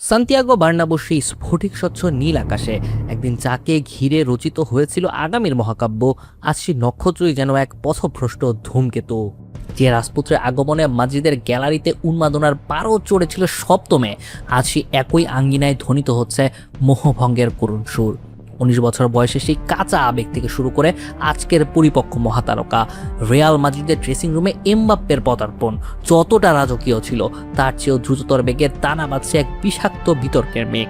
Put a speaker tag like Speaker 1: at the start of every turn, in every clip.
Speaker 1: Santiago বার্নাব্যুর সেই স্ফটিক স্বচ্ছ নীল আকাশে একদিন যাকে ঘিরে রচিত হয়েছিল আগামীর মহাকাব্য, আজ সেই নক্ষত্রই যেন এক পথভ্রষ্ট ধূমকেতু। যে রাজপুত্রের আগমনে মাদ্রিদের গ্যালারিতে উন্মাদনার পারও চড়েছিল সপ্তমে, আজ সেই একই আঙ্গিনায় ধ্বনিত হচ্ছে মোহভঙ্গের করুণ সুর। 19 বছর বয়সে সেই কাঁচা আবেগ থেকে শুরু করে আজকের পরিপক্ক মহাতারকা রিয়াল মাদ্রিদের ড্রেসিং রুমে এমবাপ্পের পদার্পণ যতটা রাজকীয় ছিল, তার চেয়েও দ্রুততর বেগে টানা বাঁধছে এক বিষাক্ত বিতর্কের মেঘ।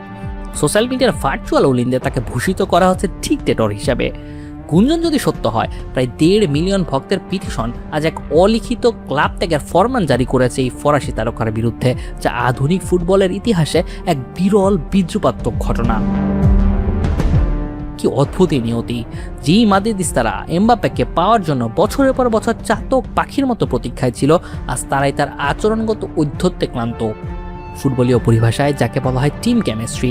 Speaker 1: সোশ্যাল মিডিয়ার ভার্চুয়াল ওলিন্দে তাকে ভূষিত করা হচ্ছে ডিক্টেটর হিসাবে। গুঞ্জন যদি সত্য হয়, প্রায় 1.5 মিলিয়ন ভক্তের পিটিশন আজ এক অলিখিত ক্লাব ত্যাগের ফরমান জারি করেছে এই ফরাসি তারকার বিরুদ্ধে, যা আধুনিক ফুটবলের ইতিহাসে এক বিরল বিদ্রুপাত্মক ঘটনা। কি অদ্ভুত নিয়তি! যেই মাদ্রিদিস্তারা এমবাপ্পেকে পাওয়ার জন্য বছরের পর বছর চাতক পাখির মতো প্রতীক্ষায় ছিল, আজ তারাই তার আচরণগত ঔদ্ধত্যে ক্লান্ত। ফুটবলীয় পরিভাষায় যাকে বলা হয় টিম কেমিস্ট্রি,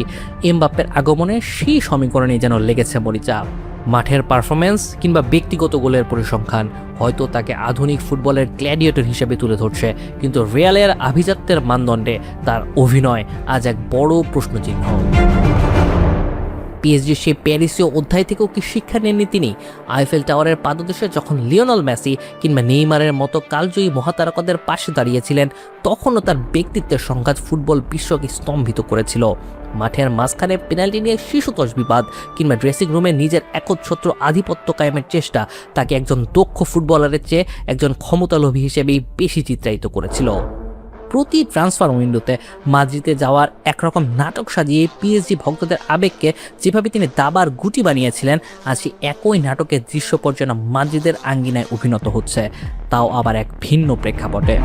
Speaker 1: এমবাপ্পের আগমনে সেই সমীকরণে যেন লেগেছে মরিচা। মাঠের পারফরমেন্স কিংবা ব্যক্তিগত গোলের পরিসংখ্যান হয়তো তাকে আধুনিক ফুটবলের গ্ল্যাডিয়েটর হিসেবে তুলে ধরছে, কিন্তু রিয়ালের আভিজাত্যের মানদণ্ডে তার অভিনয় আজ এক বড় প্রশ্নচিহ্ন। পিএসজি সেই প্যারিসীয় অধ্যায় থেকেও কি শিক্ষা নেননি তিনি? আইফেল টাওয়ারের পাদদেশে যখন লিওনেল মেসি কিংবা নেইমারের মতো কালজয়ী মহাতারকাদের পাশে দাঁড়িয়েছিলেন, তখনও তার ব্যক্তিত্বের সংঘাত ফুটবল বিশ্বকে স্তম্ভিত করেছিল। মাঠের মাঝখানে পেনাল্টি নিয়ে শিশুতোষ বিবাদ কিংবা ড্রেসিং রুমে নিজের একচ্ছত্র আধিপত্য কায়েমের চেষ্টা তাকে একজন দক্ষ ফুটবলারের চেয়ে একজন ক্ষমতালোভী হিসেবেই বেশি চিত্রায়িত করেছিল। প্রতি ট্রান্সফার উইন্ডোতে মাদ্রিদে যাওয়ার একরকম নাটক সাজিয়ে পিএসজি ভক্তদের আবেগকে যেভাবে তিনি দাবার গুটি বানিয়েছিলেন, আজ একই নাটকের দৃশ্যপট যেন মাদ্রিদের আঙ্গিনায় অভিনত হচ্ছে, তাও আবার এক ভিন্ন প্রেক্ষাপটে।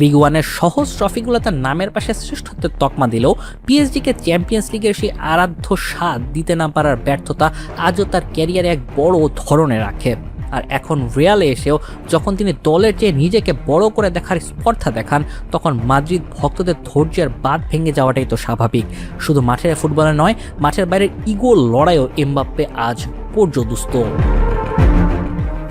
Speaker 1: লিগ ওয়ানের সহজ ট্রফিগুলো তার নামের পাশে শ্রেষ্ঠত্বের তকমা দিলেও পিএসজিকে চ্যাম্পিয়ন্স লিগের সেই আরাধ্য স্বাদ দিতে না পারার ব্যর্থতা আজও তার ক্যারিয়ারে এক বড় ধরনের রাখে। আর এখন রিয়ালে এসেও যখন তিনি দলের চেয়ে নিজেকে বড় করে দেখার স্পর্ধা দেখান, তখন মাদ্রিদ ভক্তদের ধৈর্যের বাঁধ ভেঙে যাওয়াটাই তো স্বাভাবিক। শুধু মাঠের ফুটবলে নয়, মাঠের বাইরের ইগোর লড়াইও এমবাপ্পে আজ পর্যদুস্ত।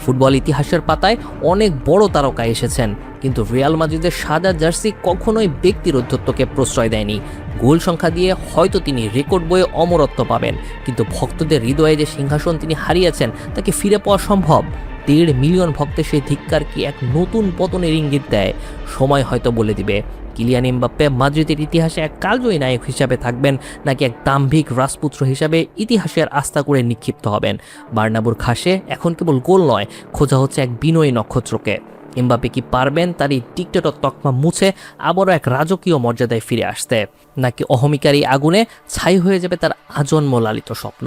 Speaker 1: ফুটবল ইতিহাসের পাতায় অনেক বড় তারকা এসেছেন, কিন্তু রিয়াল মাদ্রিদের সাদা জার্সি কখনোই ব্যক্তির ঔদ্ধত্যকে প্রশ্রয় দেয়নি। গোল সংখ্যা দিয়ে হয়তো তিনি রেকর্ড বইয়ে অমরত্ব পাবেন, কিন্তু ভক্তদের হৃদয়ে যে সিংহাসন তিনি হারিয়েছেন তাকে ফিরে পাওয়া সম্ভব? 1.5 মিলিয়ন ভক্তের সেই ধিক্কার কি এক নতুন পতনের ইঙ্গিত দেয়? সময় হয়তো বলে দিবে কিলিয়ান এমবাপ্পে মাদ্রিদের ইতিহাসে এক কালজয়ী নায়ক হিসাবে থাকবেন, নাকি এক দাম্ভিক রাজপুত্র হিসাবে ইতিহাসের আস্থা করে নিক্ষিপ্ত হবেন। বার্নাব্যুর ঘাসে এখন কেবল গোল নয়, খোঁজা হচ্ছে এক বিনয়ী নক্ষত্রকে। এমবাপ্পে কি পারবেন তার এই ডিক্টেটর তকমা মুছে আবারও এক রাজকীয় মর্যাদায় ফিরে আসতে, নাকি অহমিকারী আগুনে ছাই হয়ে যাবে তার আজন্ম লালিত স্বপ্ন?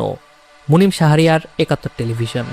Speaker 1: মুনিম শাহরিয়ার, 71 টেলিভিশন।